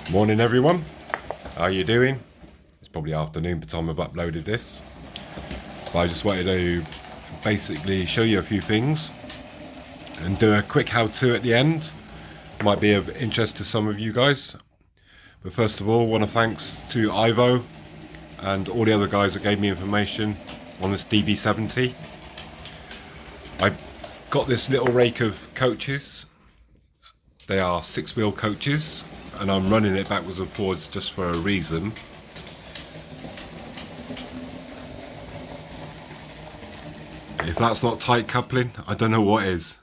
Morning everyone, how are you doing? It's probably afternoon by the time I've uploaded this, but I just wanted to basically show you a few things and do a quick how-to at the end. Might be of interest to some of you guys. But first of all, I want to thanks to Ivo and all the other guys that gave me information on this DB70. I got this little rake of coaches. They are 6-wheel coaches, and I'm running it backwards and forwards just for a reason. If that's not tight coupling, I don't know what is.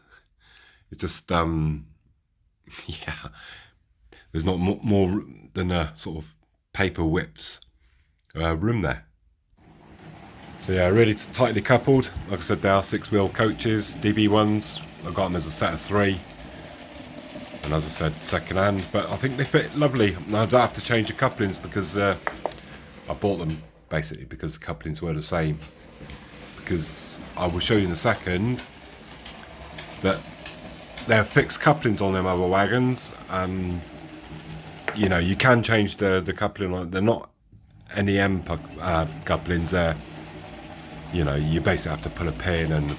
It's just, yeah, there's not more than a sort of paper whips room there. So yeah, really tightly coupled. Like I said, they are 6-wheel coaches, DB ones. I got them as a set of 3. And as I said, second hand, but I think they fit lovely. I don't have to change the couplings because I bought them basically because the couplings were the same. Because I will show you in a second that there are fixed couplings on them other wagons. You know, you can change the coupling on. They're not NEM couplings there. You know, you basically have to put a pin and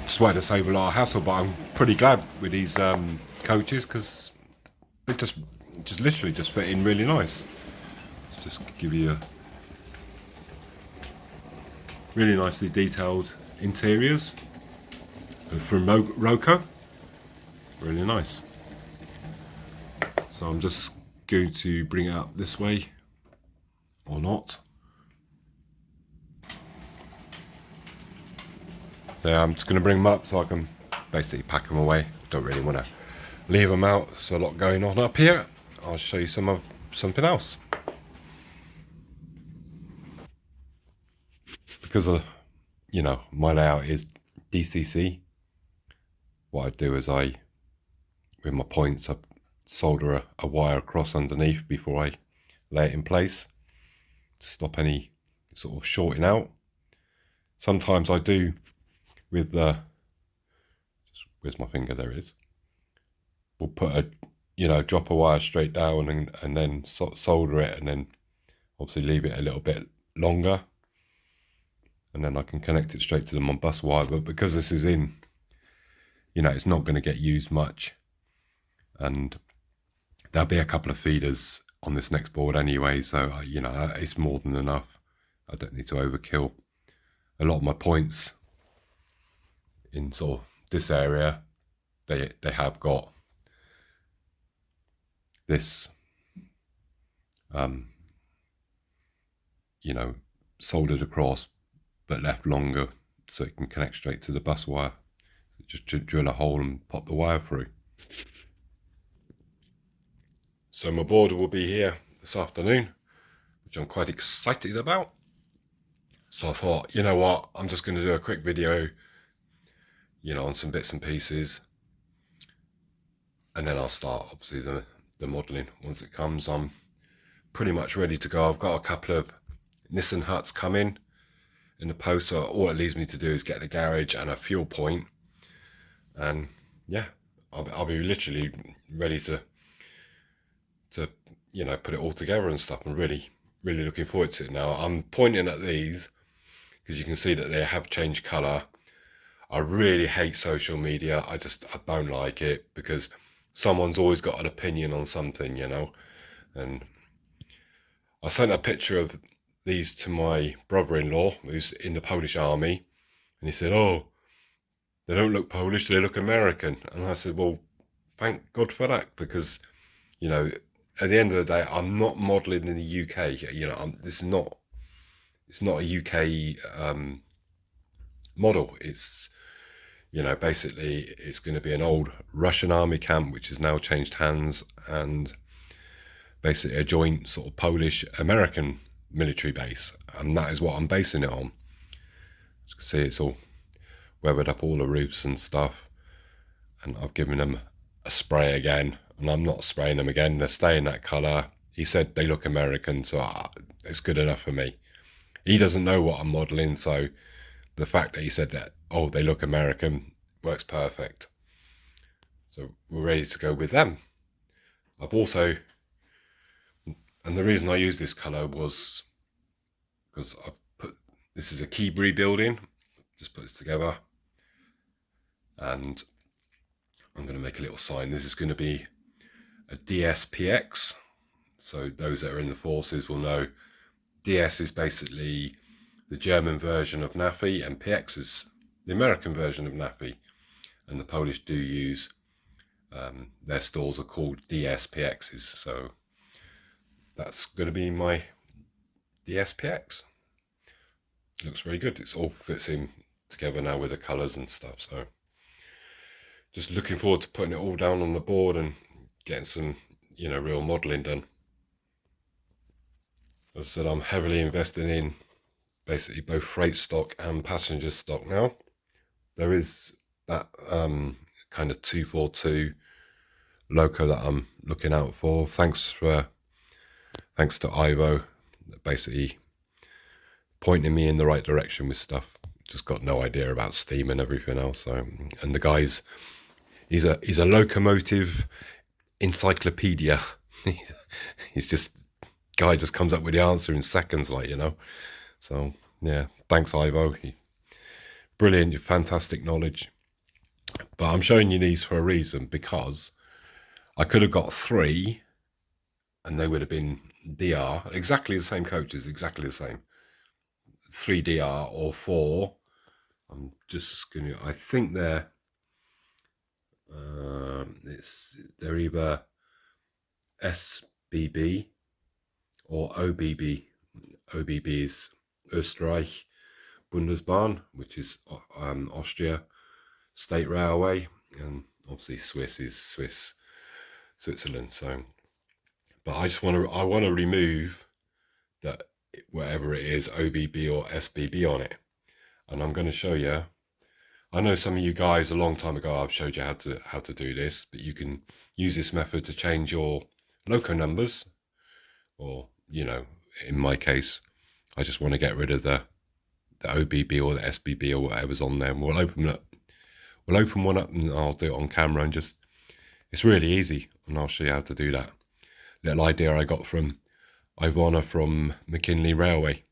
swear to save a lot of hassle, but I'm pretty glad with these coaches because they just literally just fit in really nice. Let's just give you a really nicely detailed interiors from Roco. Really nice. So I'm just going to bring it up this way or not. So yeah, I'm just going to bring them up so I can basically pack them away. Don't really want to leave them out. There's a lot going on up here. I'll show you something else. Because of, you know, my layout is DCC. What I do is with my points, I solder a wire across underneath before I lay it in place to stop any sort of shorting out. Sometimes I do with where's my finger, there it is. We'll put drop a wire straight down and then solder it, and then obviously leave it a little bit longer, and then I can connect it straight to the bus wire. But because this is in, you know, it's not going to get used much, and there'll be a couple of feeders on this next board anyway, so you know, it's more than enough. I don't need to overkill. A lot of my points in sort of this area, they have got this you know, soldered across but left longer so it can connect straight to the bus wire. So just drill a hole and pop the wire through. So my board will be here this afternoon, which I'm quite excited about. So I thought, you know what, I'm just going to do a quick video, you know, on some bits and pieces, and then I'll start obviously the modelling once it comes. I'm pretty much ready to go. I've got a couple of Nissan huts coming in the post, so all it leaves me to do is get the garage and a fuel point, and yeah, I'll be literally ready to you know, put it all together and stuff. I'm really looking forward to it now. I'm pointing at these because you can see that they have changed colour. I really hate social media. I don't like it because someone's always got an opinion on something, you know. And I sent a picture of these to my brother-in-law who's in the Polish army, and he said, "Oh, they don't look Polish, they look American." And I said, well, thank God for that, because, you know, at the end of the day, I'm not modelling in the UK. You know, it's not a UK model. It's, you know, basically it's going to be an old Russian army camp which has now changed hands, and basically a joint sort of Polish-American military base, and that is what I'm basing it on. As you can see, it's all weathered up, all the roofs and stuff, and I've given them a spray again, and I'm not spraying them again. They're staying that colour. He said they look American, so it's good enough for me. He doesn't know what I'm modelling, so the fact that he said that, oh, they look American, works perfect. So we're ready to go with them. I've also, and the reason I use this colour was because I put, this is a Keebury building, just put this together, and I'm going to make a little sign. This is going to be a DSPX, so those that are in the forces will know DS is basically the German version of NAFI, and PX is the American version of NAFI, and the Polish do use, their stores are called DSPXs, so that's going to be my DSPX. It looks very good. It all fits in together now with the colours and stuff, so just looking forward to putting it all down on the board and getting some, real modelling done. As I said, I'm heavily investing in basically both freight stock and passenger stock now. There is that kind of 242 loco that I'm looking out for. Thanks to Ivo, basically pointing me in the right direction with stuff. Just got no idea about steam and everything else. So, and the guy's he's a locomotive encyclopedia. He's just guy just comes up with the answer in seconds, So yeah, thanks Ivo. Brilliant, fantastic knowledge. But I'm showing you these for a reason, because I could have got 3 and they would have been DR, exactly the same coaches, exactly the same. 3 DR or 4. I'm just gonna, I think they're either SBB or OBB. OBB is Österreich Bundesbahn, which is Austria State Railway, and obviously Swiss is Switzerland. So, but I want to remove that, whatever it is, OBB or SBB on it, and I'm going to show you. I know some of you guys a long time ago I've showed you how to do this, but you can use this method to change your loco numbers, or in my case, I just want to get rid of the OBB or the SBB or whatever's on there, and we'll open one up and I'll do it on camera, and just, it's really easy, and I'll show you how to do that. Little idea I got from Ivana from McKinley Railway.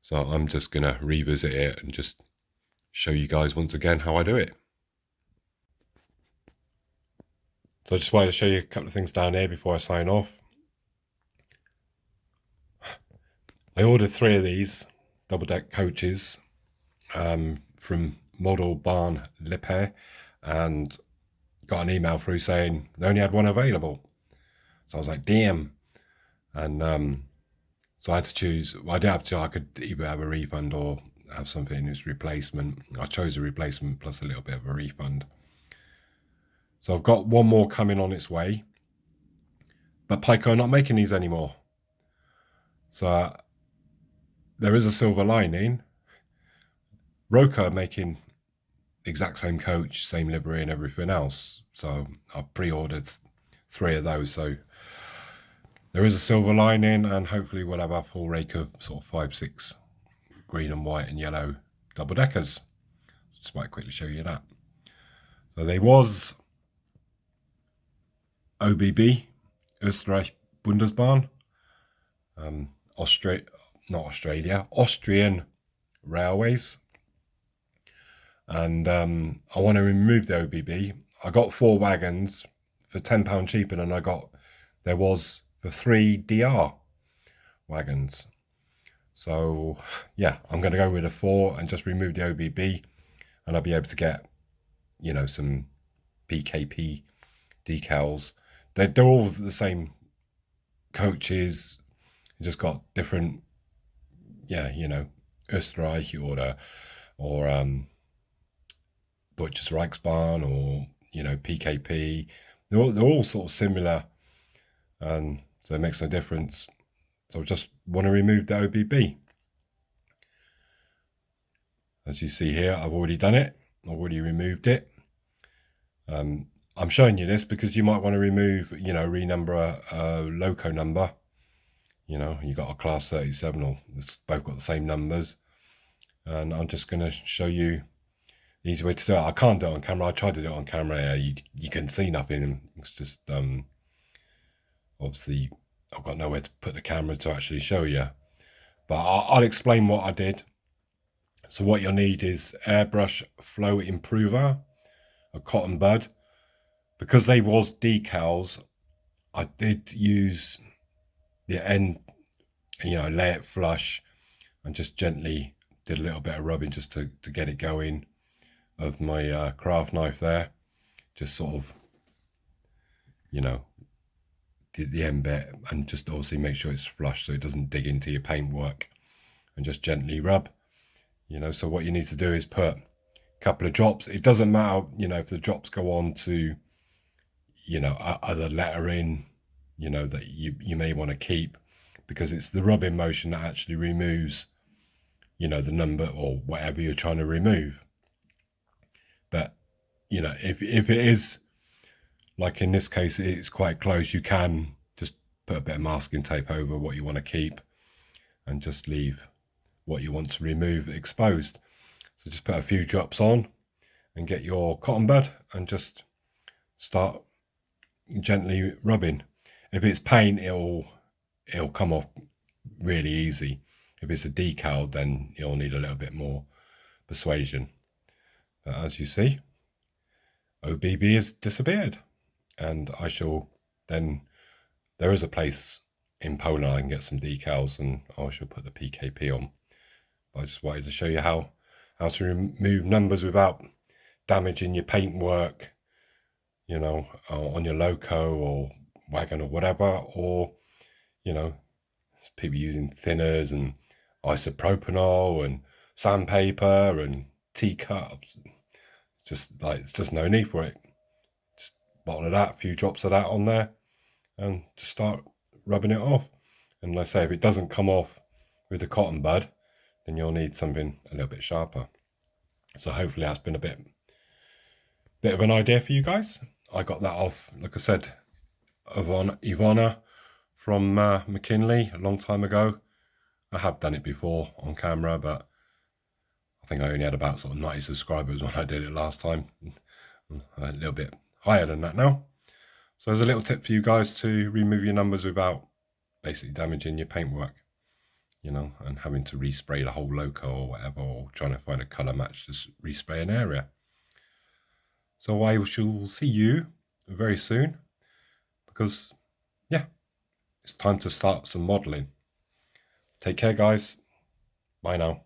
So I'm just going to revisit it and just show you guys once again how I do it. So I just wanted to show you a couple of things down here before I sign off. I ordered 3 of these double-deck coaches from Model Bahn Lippe, and got an email through saying they only had 1 available. So I was like, damn. And so I had to choose. Well, I didn't have to. I could either have a refund or have something as replacement. I chose a replacement plus a little bit of a refund. So I've got 1 more coming on its way. But Pico are not making these anymore. So there is a silver lining. Roca are making the exact same coach, same livery and everything else. So I've pre-ordered 3 of those. So there is a silver lining, and hopefully we'll have a full rake of sort of 5, 6 green and white and yellow double deckers. Just might quickly show you that. So there was OBB, Österreich Bundesbahn, Austrian Railways. And I want to remove the OBB. I got 4 wagons for £10 cheaper than there was for 3 DR wagons. So yeah, I'm going to go with a 4 and just remove the OBB, and I'll be able to get, some PKP decals. They're all the same coaches, just got different, Österreich or Deutsches Reichsbahn, or PKP. They're all sort of similar, and so it makes no difference. So I just want to remove the OBB. As you see here, I've already done it. I've already removed it. I'm showing you this because you might want to remove, renumber a loco number. You got a class 37, or it's both got the same numbers. And I'm just going to show you the easy way to do it. I can't do it on camera. I tried to do it on camera. You can see nothing. It's just Obviously, I've got nowhere to put the camera to actually show you, but I'll explain what I did. So what you'll need is airbrush flow improver, a cotton bud. Because they was decals, I did use the end, lay it flush and just gently did a little bit of rubbing just to get it going of my craft knife there. Just sort of, did the end bit and just obviously make sure it's flush so it doesn't dig into your paintwork, and just gently rub. So what you need to do is put a couple of drops. It doesn't matter, if the drops go on to, other lettering, that you may want to keep, because it's the rubbing motion that actually removes, the number or whatever you're trying to remove. But, if it is, like in this case, it's quite close, you can just put a bit of masking tape over what you want to keep and just leave what you want to remove exposed. So just put a few drops on and get your cotton bud and just start gently rubbing. If it's paint, it'll come off really easy. If it's a decal, then you'll need a little bit more persuasion. But as you see, OBB has disappeared, and I shall then, there is a place in Poland I can get some decals, and I shall put the PKP on. But I just wanted to show you how to remove numbers without damaging your paintwork, on your loco or wagon or whatever, or, people using thinners and isopropanol and sandpaper and teacups. It's just no need for it. Just bottle of that, a few drops of that on there, and just start rubbing it off. And like I say, if it doesn't come off with the cotton bud, then you'll need something a little bit sharper. So hopefully that's been a bit of an idea for you guys. I got that off, like I said, of Ivana from McKinley a long time ago. I have done it before on camera, but I think I only had about sort of 90 subscribers when I did it last time. A little bit higher than that now. So there's a little tip for you guys to remove your numbers without basically damaging your paintwork, and having to respray the whole loco or whatever, or trying to find a colour match to respray an area. So I shall see you very soon, because, yeah, it's time to start some modelling. Take care, guys. Bye now.